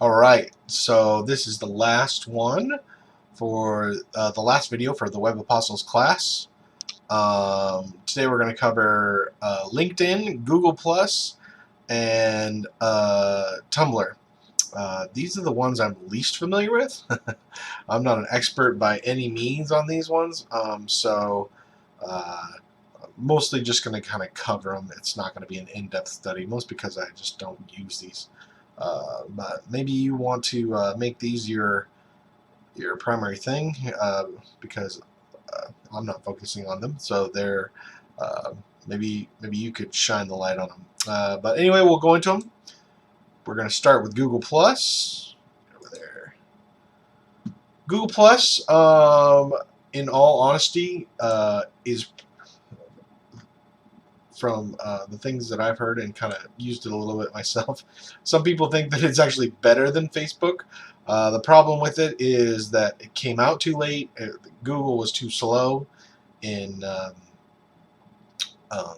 Alright, so this is the last one for the last video for the Web Apostles class. Today we're going to cover LinkedIn, Google Plus, and Tumblr. These are the ones I'm least familiar with. I'm not an expert by any means on these ones, so mostly just going to kind of cover them. It's not going to be an in-depth study, most because I just don't use these. But maybe you want to make these your primary thing, because I'm not focusing on them, so they're maybe you could shine the light on them. But anyway, we'll go into them. We're going to start with Google Plus. Over there. Google Plus, in all honesty, is from the things that I've heard and kind of used it a little bit myself. Some people think that it's actually better than Facebook. The problem with it is that it came out too late. Google was too slow in um,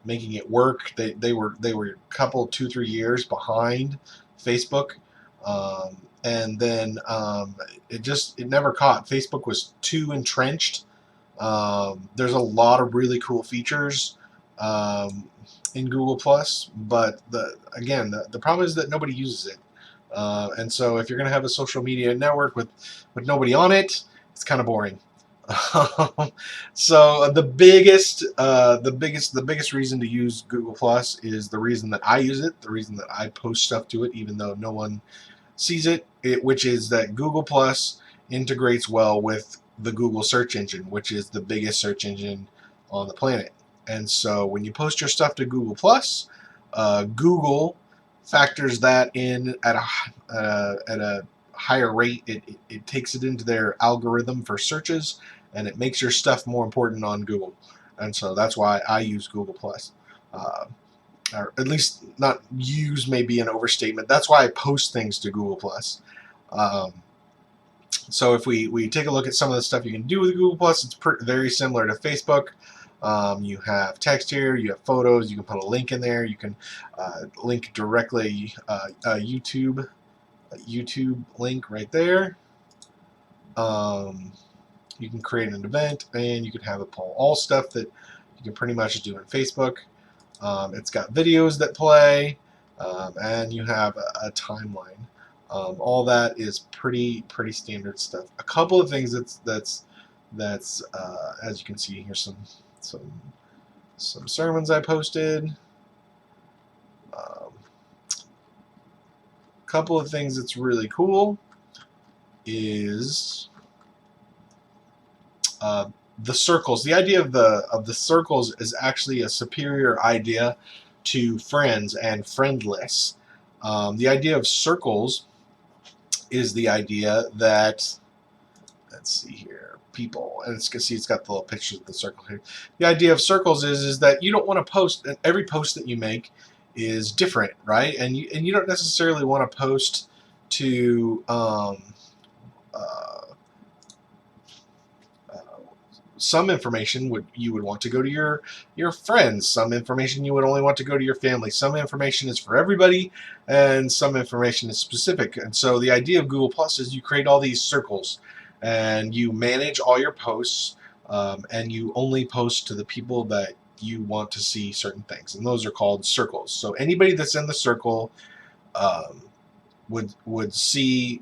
making it work. They were a couple, 2-3 years behind Facebook, and then it never caught. Facebook was too entrenched. There's a lot of really cool features in Google Plus, but the problem is that nobody uses it. And so if you're going to have a social media network with nobody on it, it's kind of boring. So the biggest reason to use Google Plus is the reason that I use it, the reason that I post stuff to it, even though no one sees it, which is that Google Plus integrates well with the Google search engine, which is the biggest search engine on the planet. And so when you post your stuff to Google Plus, Google factors that in at a higher rate. It takes it into their algorithm for searches, and it makes your stuff more important on Google. And so that's why I use Google Plus. Or at least not use may be an overstatement. That's why I post things to Google Plus. So if we take a look at some of the stuff you can do with Google Plus, it's very similar to Facebook. You have text here, you have photos, you can put a link in there, you can link directly YouTube link right there. You can create an event, and you can have a poll. All stuff that you can pretty much do in Facebook. It's got videos that play, and you have a timeline. All that is pretty standard stuff. A couple of things that's as you can see, here's some sermons I posted. Couple of things that's really cool is the circles. The idea of the circles is actually a superior idea to friends and friendless. The idea of circles is the idea that, let's see here, people, and it's got the little pictures of the circle here. The idea of circles is that you don't want to post, every post that you make is different, right? And you don't necessarily want to post to some information you would want to go to your friends. Some information you would only want to go to your family. Some information is for everybody, and some information is specific. And so the idea of Google Plus is you create all these circles, and you manage all your posts, and you only post to the people that you want to see certain things, and those are called circles. So anybody that's in the circle would see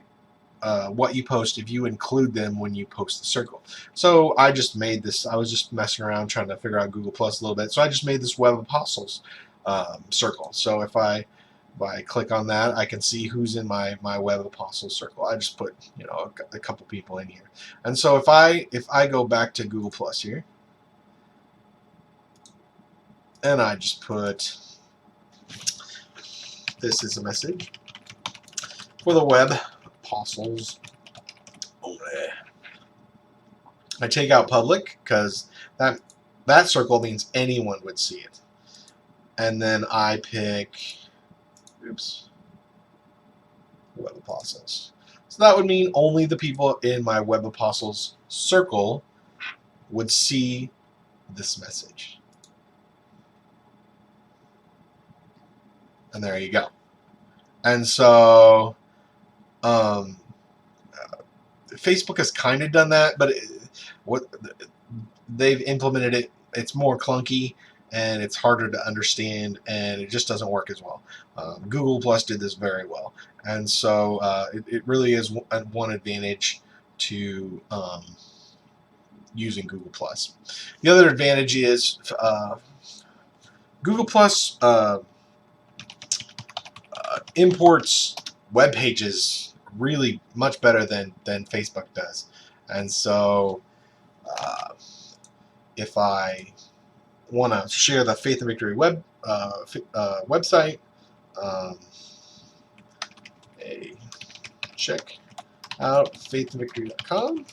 what you post if you include them when you post the circle. So I just made this. I was just messing around trying to figure out Google Plus a little bit. So I just made this Web Apostles circle. So if I click on that, I can see who's in my Web Apostles circle. I just put a couple people in here. And so if I go back to Google Plus here, and I just put, this is a message for the Web Apostles only. I take out public because that circle means anyone would see it. And then I pick, Web Apostles. So that would mean only the people in my Web Apostles circle would see this message. And there you go. And so um, Facebook has kind of done that, but what they've implemented it, it's more clunky and it's harder to understand, and it just doesn't work as well. Google Plus did this very well, and so it really is one advantage to using Google Plus. The other advantage is Google Plus imports web pages really much better than Facebook does, and so uh, if I want to share the Faith and Victory website, um, check out faithandvictory.com.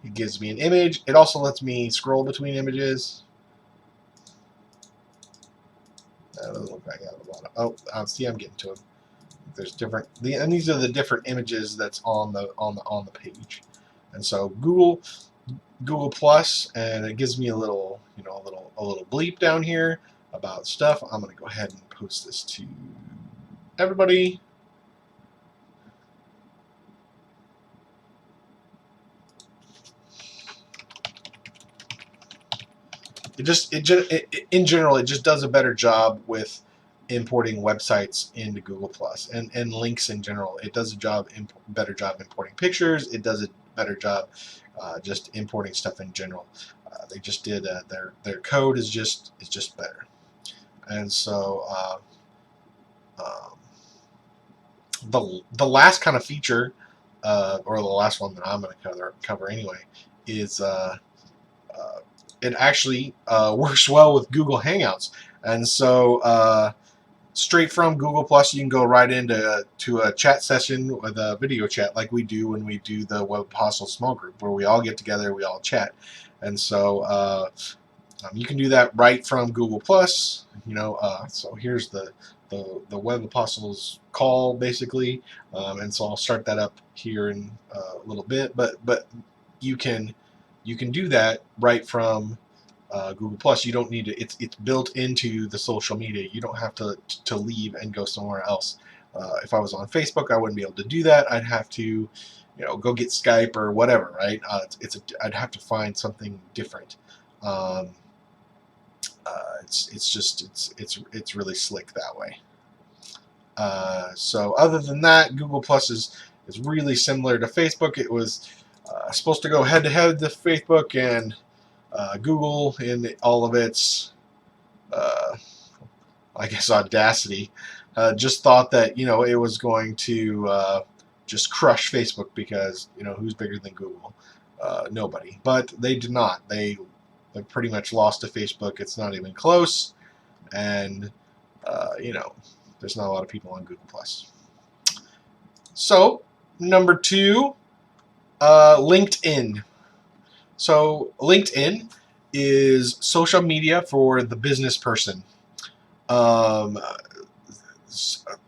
It gives me an image. It also lets me scroll between images. That doesn't look like I have a lot of. Oh, see, I'm getting to them. There's different, and these are the different images that's on the page. And so Google Plus, and it gives me a little, a little bleep down here about stuff. I'm going to go ahead and post this to everybody. In general, it just does a better job with importing websites into Google Plus and links in general. It does better job importing pictures. It does a better job just importing stuff in general. They just did their code is just better, and so um, the last kind of feature, or the last one that I'm going to cover anyway, is uh, it actually works well with Google Hangouts. And so straight from Google Plus, you can go right into a chat session with a video chat like we do when we do the Web Apostle small group, where we all get together, we all chat. And so you can do that right from Google Plus. So here's the Web Apostles call basically, and so I'll start that up here in a little bit. But you can do that right from Google Plus. You don't need to. It's built into the social media. You don't have to leave and go somewhere else. If I was on Facebook, I wouldn't be able to do that. I'd have to, go get Skype or whatever, right? I'd have to find something different. Um, it's really slick that way. So other than that, Google Plus is really similar to Facebook. It was supposed to go head to head to Facebook, and Google, in all of its uh, I guess audacity, just thought that it was going to just crush Facebook because who's bigger than Google? Nobody. But they did not. They pretty much lost to Facebook. It's not even close, and there's not a lot of people on Google Plus. So number 2, LinkedIn. So LinkedIn is social media for the business person. Um,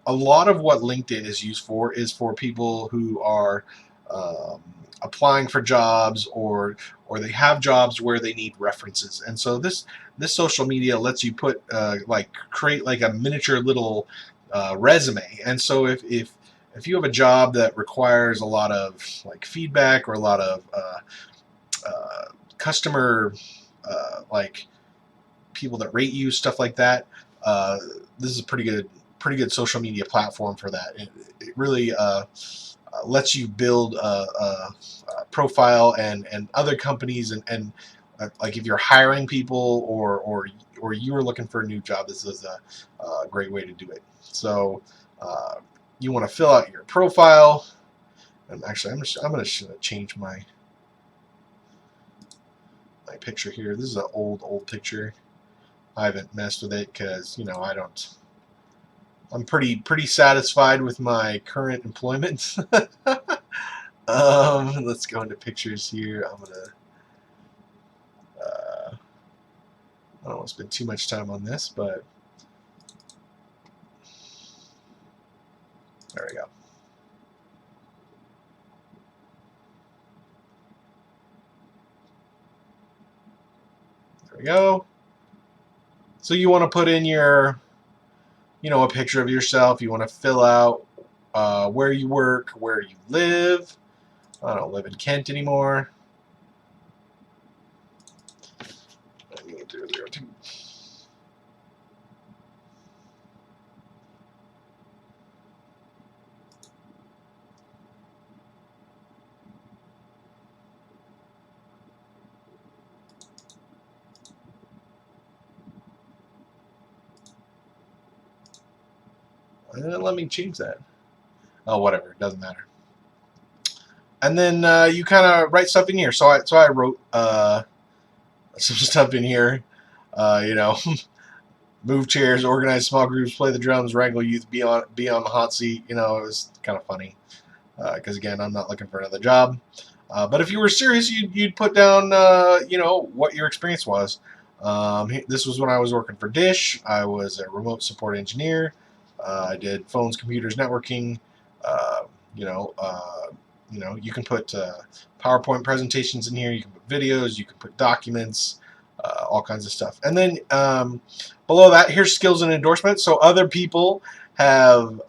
a lot of what LinkedIn is used for is for people who are um, applying for jobs, or they have jobs where they need references. And so this social media lets you put create like a miniature little resume. And so if you have a job that requires a lot of like feedback, or a lot of customer like people that rate you, stuff like that, this is a pretty good social media platform for that. It really lets you build a profile, and other companies, and like if you're hiring people, or you are looking for a new job, this is a great way to do it. So you want to fill out your profile. And actually, I'm going to change my picture here. This is an old picture. I haven't messed with it because I'm pretty satisfied with my current employment. Let's go into pictures here. I'm gonna I don't want to spend too much time on this, but there we go. we go. So you want to put in your, a picture of yourself. You want to fill out where you work, where you live. I don't live in Kent anymore. 002. Let me change that. Oh, whatever. It doesn't matter. And then you kind of write stuff in here. So I wrote some stuff in here. Move chairs, organize small groups, play the drums, wrangle youth, be on the hot seat. It was kind of funny because again, I'm not looking for another job. But if you were serious, you'd put down what your experience was. This was when I was working for Dish. I was a remote support engineer. I did phones, computers, networking. Uh, you know, uh, you can put PowerPoint presentations in here. You can put videos. You can put documents. All kinds of stuff. And then below that, here's skills and endorsements. So other people have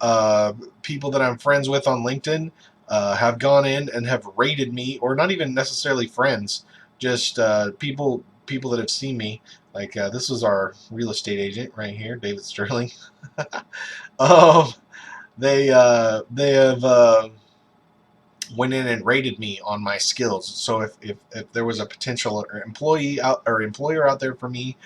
people that I'm friends with on LinkedIn have gone in and have rated me, or not even necessarily friends, just people that have seen me. Like this was our real estate agent right here, David Sterling. um, they have went in and rated me on my skills. So if there was a potential employee out or employer out there for me,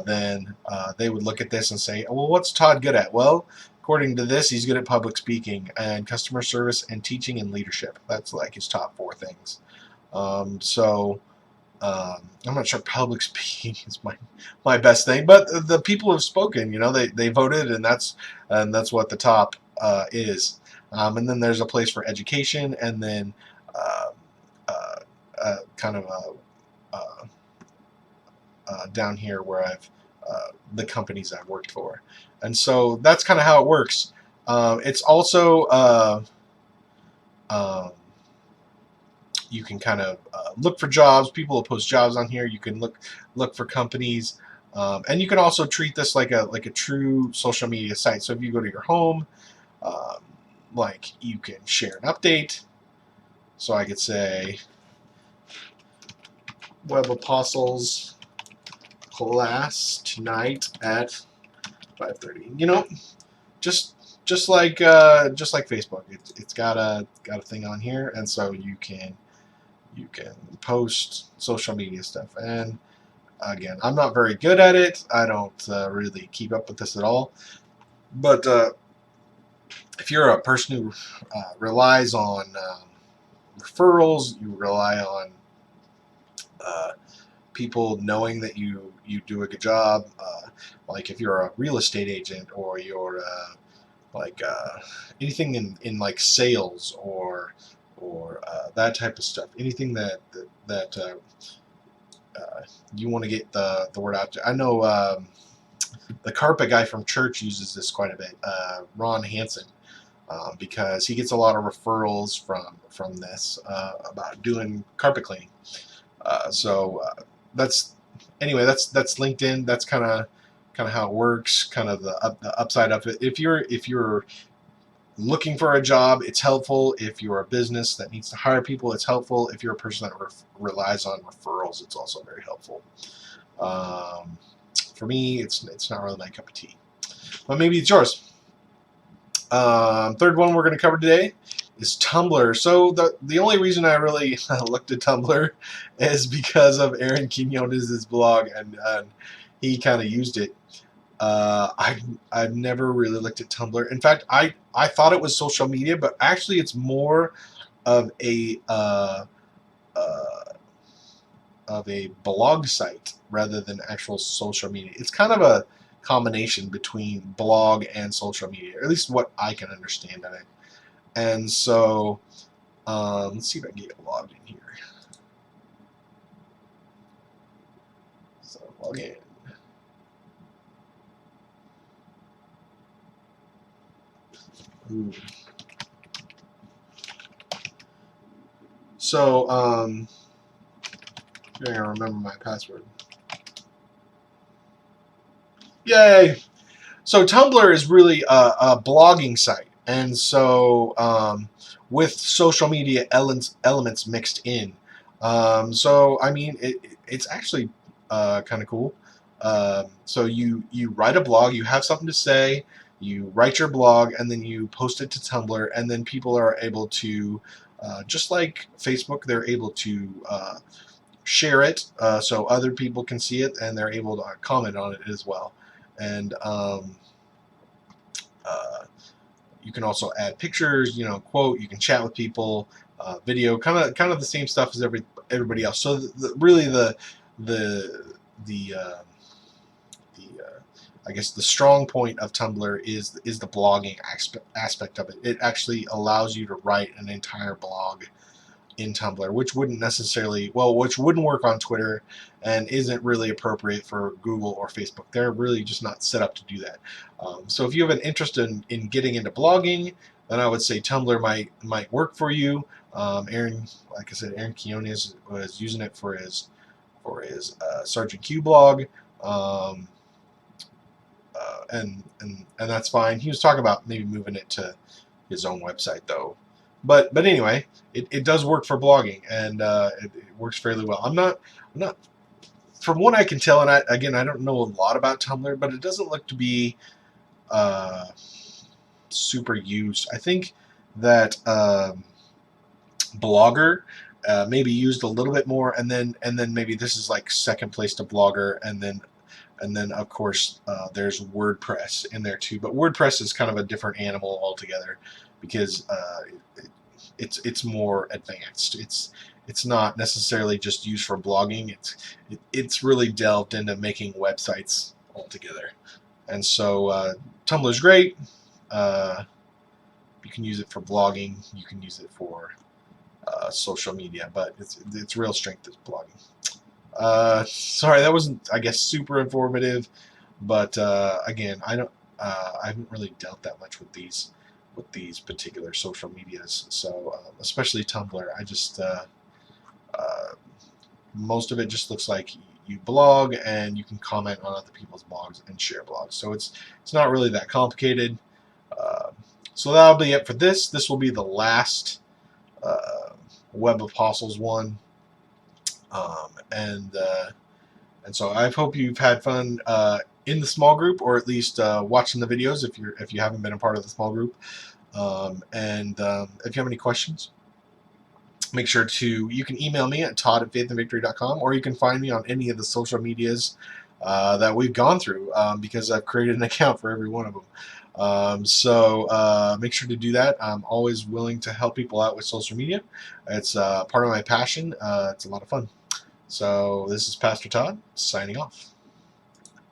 then they would look at this and say, well, what's Todd good at? Well, according to this, he's good at public speaking and customer service and teaching and leadership. That's like his top 4 things. I'm not sure public speaking is my best thing, but the people have spoken. They voted, and that's what the top is. And then there's a place for education, and then uh, kind of down here where I've the companies I've worked for, and so that's kind of how it works. It's also um, you can kind of look for jobs. People will post jobs on here. You can look for companies, and you can also treat this like a true social media site. So if you go to your home, um, like you can share an update. So I could say Web Apostles class tonight at 5:30. Just like Facebook, it's got a thing on here, and so you can post social media stuff. And again, I'm not very good at it. I don't really keep up with this at all. But if you're a person who relies on referrals, you rely on uh, people knowing that you do a good job. Like if you're a real estate agent, or you're like anything in like sales or that type of stuff. Anything that you want to get the word out there. I know the carpet guy from church uses this quite a bit, Ron Hansen, because he gets a lot of referrals from this about doing carpet cleaning. That's that's LinkedIn. That's kind of how it works. Kind of the upside of it. If you're looking for a job, it's helpful. If you're a business that needs to hire people, it's helpful. If you're a person that relies on referrals, it's also very helpful. For me, it's not really my cup of tea, but maybe it's yours. Third one we're going to cover today is Tumblr. So the only reason I really looked at Tumblr is because of Aaron Quinones' blog, and he kind of used it. I've never really looked at Tumblr. In fact, I thought it was social media, but actually it's more of a blog site rather than actual social media. It's kind of a combination between blog and social media, or at least what I can understand of it. And so let's see if I can get logged in here. So log in. Ooh. So I'm gonna remember my password. Yay! So Tumblr is really a blogging site, and so with social media elements mixed in. So I mean, it's actually kind of cool. So you write a blog, you have something to say, you write your blog, and then you post it to Tumblr, and then people are able to, just like Facebook, they're able to share it, so other people can see it, and they're able to comment on it as well. And uh, you can also add pictures, quote. You can chat with people, video, kind of the same stuff as everybody else. So really the the I guess the strong point of Tumblr is the blogging aspect of it. It actually allows you to write an entire blog in Tumblr, which wouldn't work on Twitter and isn't really appropriate for Google or Facebook. They're really just not set up to do that. So if you have an interest in getting into blogging, then I would say Tumblr might work for you. Aaron, like I said, Aaron Quinones was using it for his Sergeant Q blog. Um, and that's fine. He was talking about maybe moving it to his own website though. But anyway, it does work for blogging, and it works fairly well. I'm not from what I can tell, and I don't know a lot about Tumblr, but it doesn't look to be uh, super used. I think that Blogger maybe used a little bit more, and then maybe this is like second place to Blogger, and then of course there's WordPress in there too. But WordPress is kind of a different animal altogether because it's more advanced. It's not necessarily just used for blogging. It's really delved into making websites altogether. And so Tumblr's great. Uh, you can use it for blogging. You can use it for social media, but its real strength is blogging. Sorry, that wasn't, I guess, super informative, but again, I haven't really dealt that much with these particular social medias. So especially Tumblr, I just uh, most of it just looks like you blog and you can comment on other people's blogs and share blogs. So it's not really that complicated. Uh, so that'll be it for this. This will be the last Web Apostles one. And so I hope you've had fun in the small group, or at least watching the videos if you haven't been a part of the small group. And if you have any questions, make sure you can email me at todd@faithandvictory.com, or you can find me on any of the social medias that we've gone through, because I've created an account for every one of them. So make sure to do that. I'm always willing to help people out with social media. It's part of my passion. It's a lot of fun. So this is Pastor Todd signing off.